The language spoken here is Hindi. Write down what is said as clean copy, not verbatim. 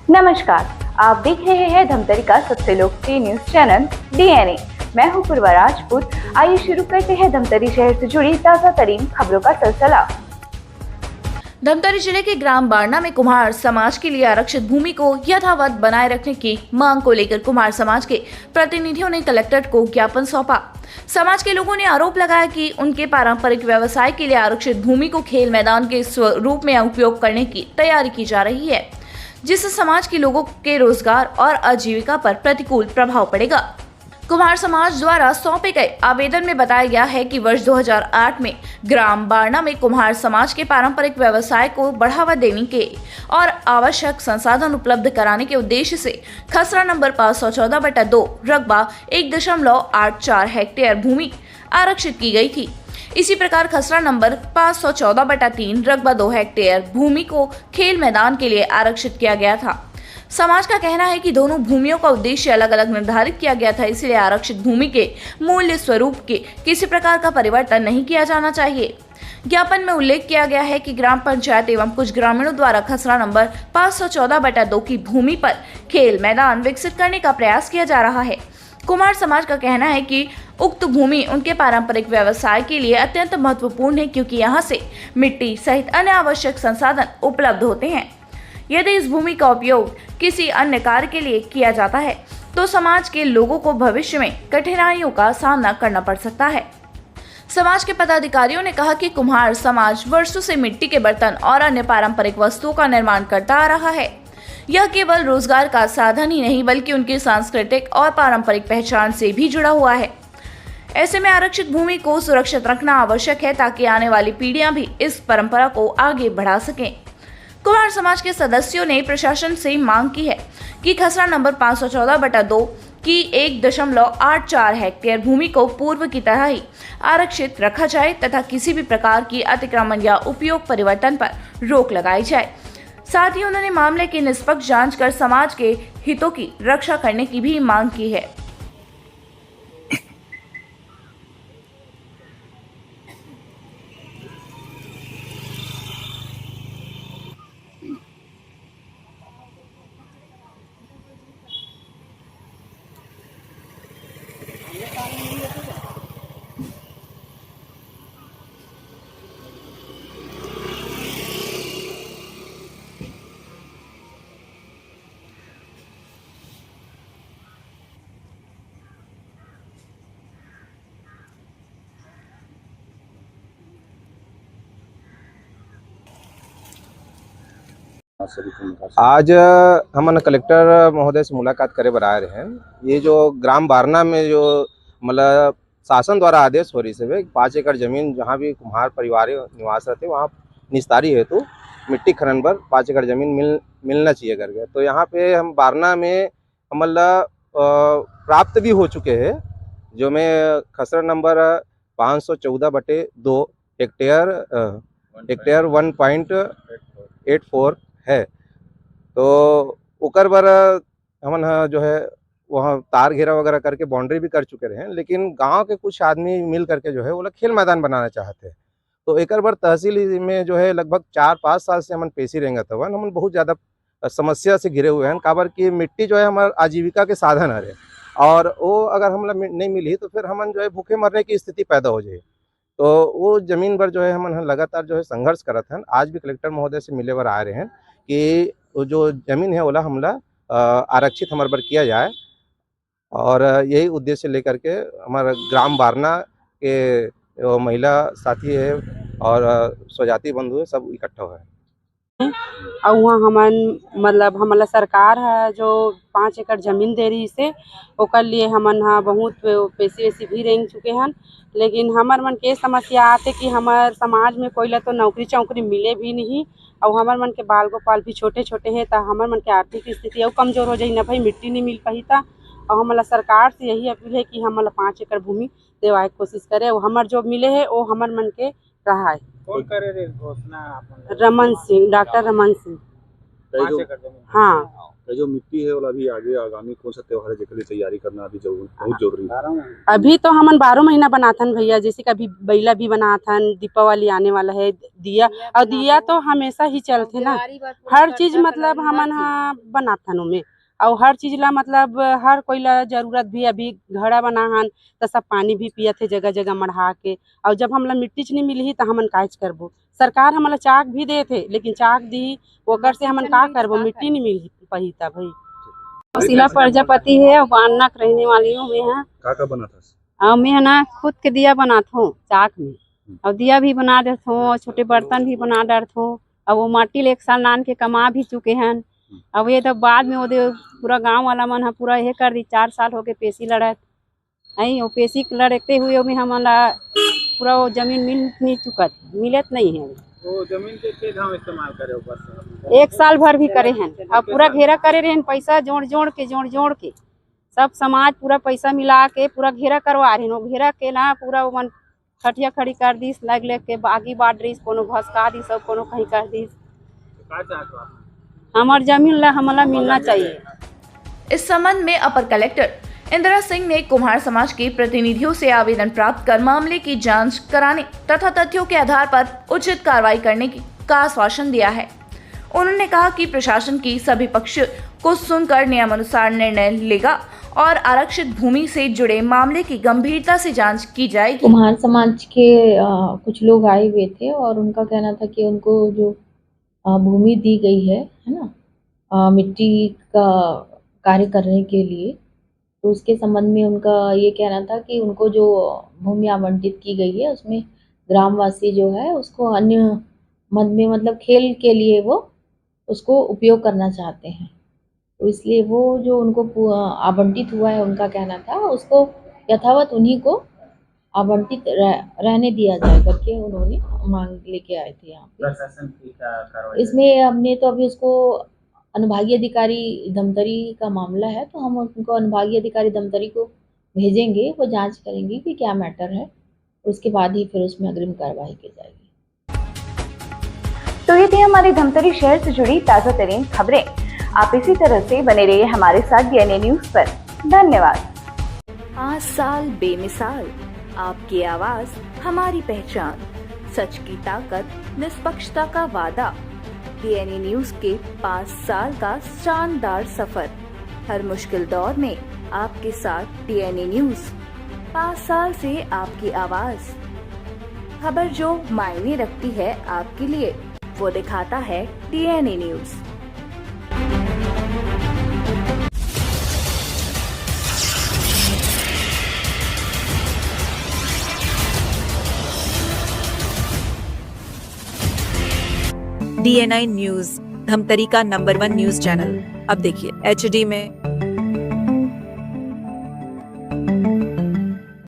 नमस्कार, आप देख रहे हैं धमतरी का सबसे लोकप्रिय न्यूज चैनल डीएनए। मैं हूं पूर्वा राजपूत। आइए शुरू करते हैं धमतरी शहर से जुड़ी ताजा तरीन खबरों का सिलसिला। धमतरी जिले के ग्राम बारना में कुम्हार समाज के लिए आरक्षित भूमि को यथावत बनाए रखने की मांग को लेकर कुम्हार समाज के प्रतिनिधियों ने कलेक्टर को ज्ञापन सौंपा। समाज के लोगों ने आरोप लगाया कि उनके पारंपरिक व्यवसाय के लिए आरक्षित भूमि को खेल मैदान के स्वरूप में उपयोग करने की तैयारी की जा रही है, जिससे समाज के लोगों के रोजगार और आजीविका पर प्रतिकूल प्रभाव पड़ेगा। कुम्हार समाज द्वारा सौंपे गए आवेदन में बताया गया है कि वर्ष 2008 में ग्राम बारना में कुम्हार समाज के पारंपरिक व्यवसाय को बढ़ावा देने के और आवश्यक संसाधन उपलब्ध कराने के उद्देश्य से खसरा नंबर 514/2 रकबा 1.84 हेक्टेयर भूमि आरक्षित की गई थी। इसी प्रकार खसरा नंबर 514/3 रकबा 2 हेक्टेयर भूमि को खेल मैदान के लिए आरक्षित किया गया था। समाज का कहना है कि दोनों भूमियों का उद्देश्य अलग अलग निर्धारित किया गया था, इसलिए आरक्षित भूमि के मूल्य स्वरूप के किसी प्रकार का परिवर्तन नहीं किया जाना चाहिए। ज्ञापन में उल्लेख किया गया है कि ग्राम पंचायत एवं कुछ ग्रामीणों द्वारा खसरा नंबर 514/2 की भूमि पर खेल मैदान विकसित करने का प्रयास किया जा रहा है। कुम्हार समाज का कहना है कि उक्त भूमि उनके पारंपरिक व्यवसाय के लिए अत्यंत महत्वपूर्ण है, क्योंकि यहाँ से मिट्टी सहित अन्य आवश्यक संसाधन उपलब्ध होते हैं। यदि इस भूमि का उपयोग किसी अन्य कार्य के लिए किया जाता है तो समाज के लोगों को भविष्य में कठिनाइयों का सामना करना पड़ सकता है। समाज के पदाधिकारियों ने कहा कि कुम्हार समाज वर्षों से मिट्टी के बर्तन और अन्य पारंपरिक वस्तुओं का निर्माण करता आ रहा है। यह केवल रोजगार का साधन ही नहीं बल्कि उनकी सांस्कृतिक और पारंपरिक पहचान से भी जुड़ा हुआ है। ऐसे में आरक्षित भूमि को सुरक्षित रखना आवश्यक है ताकि आने वाली पीढ़ियां भी इस परंपरा को आगे बढ़ा सकें। कुम्हार समाज के सदस्यों ने प्रशासन से मांग की है कि खसरा नंबर 514/2 की 1.84 हेक्टेयर भूमि को पूर्व की तरह ही आरक्षित रखा जाए तथा किसी भी प्रकार की अतिक्रमण या उपयोग परिवर्तन पर रोक लगाई जाए। साथ ही उन्होंने मामले की निष्पक्ष जांच कर समाज के हितों की रक्षा करने की भी मांग की है। आज हमन कलेक्टर महोदय से मुलाकात करे बर आए रहे हैं। ये जो ग्राम बारना में जो मतलब शासन द्वारा आदेश हो रही है 5 एकड़ जमीन जहाँ भी कुम्हार परिवार निवास रहते वहाँ निस्तारी हेतु मिट्टी खनन पर 5 एकड़ जमीन मिलना चाहिए करके, तो यहाँ पे हम बारना में मतलब प्राप्त भी हो चुके हैं। जो मैं खसरा नंबर 514/2 हेक्टेयर 1.84 है, तो ओकर बर हमन जो है वहाँ तार घेरा वगैरह करके बाउंड्री भी कर चुके रहे हैं, लेकिन गांव के कुछ आदमी मिल करके जो है वो लोग खेल मैदान बनाना चाहते हैं। तो एकर बर तहसील में जो है लगभग 4-5 साल से हमन पेशी रहेंगे, तो हमन बहुत ज़्यादा समस्या से घिरे हुए हैं। काबर की मिट्टी जो है हमारे आजीविका के साधन है, और वो अगर हम नहीं मिली तो फिर हमन जो है भूखे मरने की स्थिति पैदा हो जाए। तो वो जमीन पर जो है हम लगातार जो है संघर्ष करत हैं। आज भी कलेक्टर महोदय से मिले बर आ रहे हैं कि वो जो जमीन है ओला हमला आरक्षित हमारे पर किया जाए, और यही उद्देश्य लेकर के हमारा ग्राम बारना के महिला साथी है और स्वजाति बंधु है, सब इकट्ठा हुए हैं। और वहाँ हमन मतलब हमला सरकार है जो 5 एकड़ जमीन दे रही से ओकर लिए हमन हा बहुत पैसे भी रेंग चुके हैं, लेकिन हमर मन के समस्या आते कि हमार समाज में कोई ला तो नौकरी चौकरी मिले भी नहीं, और हमर मन के बाल गोपाल भी छोटे छोटे हैं, तो हमर मन के आर्थिक स्थिति और कमजोर हो जाए न भाई मिट्टी नहीं मिल पाई था। और हमला सरकार से यही अपील है कि हमला 5 एकड़ भूमि देवाए की कोशिश करे, और हमार जो मिले है वो हमर मन के रहा है। कौन करे रे घोषणा? रमन सिंह, डॉक्टर रमन सिंह। हाँ, हाँ, जो मिट्टी है वो अभी आगे आगामी कौन सा त्योहार है जेके लिए तैयारी करना अभी बहुत जरूरी है। अभी तो हमन 12 महीना बनाथन भैया, जैसे कि अभी बैला भी बनाथन, दीपावली आने वाला है, दिया और दिया तो हमेशा ही चलते ना, हर चीज मतलब हमन बनाथन उमे, और हर चीज ला मतलब हर कोई ला जरूरत भी, अभी घड़ा बनाहन तो सब पानी भी पियत है जगह जगह मढ़ा के, और जब हमला मिट्टी नहीं मिलही तो हमन काज करबो। सरकार हमला चाक भी दे थे, लेकिन चाक दी ओकर से हमन का करबो, मिट्टी नहीं मिल पाही तब भाई। शीला प्रजापति है और बानक रहने वाली हूँ मैं। का बना था? और मैं ना खुद के दिया बनाता हूँ चाक में, और दिया भी बना देता हूँ, और छोटे बर्तन भी बना देता हूँ, और वो माटी ले 1 साल नान के कमा भी चुके हैं। अब ये तो बाद में वो पूरा गांव वाला मन पूरा ये कर दी, 4 साल हो गए पेशी लड़त है, वो पेशी लड़ते हुए में हमारा पूरा वो जमीन मिल नहीं चुका, मिलत नहीं है। तो जमीन के हम इस्तेमाल करे ऊपर से 1 साल भर भी करे हैं, और पूरा घेरा करे रहे, पैसा जोड़ जोड़ के सब समाज पूरा पैसा मिला के पूरा घेरा करवा रहे, वो घेरा के ना पूरा मन खटिया खड़ी कर दी, लग के बागी बांट दी, कोनो भसका दी, सब कोनो कहीं कर दी। हमार जमीन ला हमला मिलना चाहिए। इस संबंध में अपर कलेक्टर इंदिरा सिंह ने कुम्हार समाज के प्रतिनिधियों से आवेदन प्राप्त कर मामले की जांच कराने तथा तथ्यों के आधार पर उचित कार्रवाई करने का आश्वासन दिया है। उन्होंने कहा कि प्रशासन की सभी पक्ष को सुनकर नियमानुसार निर्णय लेगा और आरक्षित भूमि से जुड़े मामले की गंभीरता से जांच की जाएगी। कुम्हार समाज के कुछ लोग आए हुए थे और उनका कहना था कि उनको जो भूमि दी गई है ना, मिट्टी का कार्य करने के लिए, तो उसके संबंध में उनका ये कहना था कि उनको जो भूमि आवंटित की गई है उसमें ग्रामवासी जो है उसको अन्य मद में मतलब खेल के लिए वो उसको उपयोग करना चाहते हैं, तो इसलिए वो जो उनको आवंटित हुआ है, उनका कहना था उसको यथावत उन्हीं को आवंटित रहने दिया जाए करके उन्होंने मांग लेके आए थे यहाँ पे। इसमें हमने तो अभी उसको अनुभागीय अधिकारी धमतरी का मामला है, तो हम उनको अनुभागीय अधिकारी धमतरी को भेजेंगे, वो जांच करेंगे कि क्या मैटर है, उसके बाद ही फिर उसमें अग्रिम कार्रवाई की जाएगी। तो ये थी हमारे धमतरी शहर से जुड़ी ताजा तरीन खबरें। आप इसी तरह से बने रहिए हमारे साथ डीएनए न्यूज पर। धन्यवाद। 5 साल बेमिसाल, आपकी आवाज हमारी पहचान, सच की ताकत, निष्पक्षता का वादा। डीएनए न्यूज के 5 साल का शानदार सफर, हर मुश्किल दौर में आपके साथ डीएनए न्यूज। 5 साल से आपकी आवाज, खबर जो मायने रखती है आपके लिए, वो दिखाता है DNA news. DNI news, Dhamtari का नंबर 1 न्यूज चैनल। अब देखिए HD में,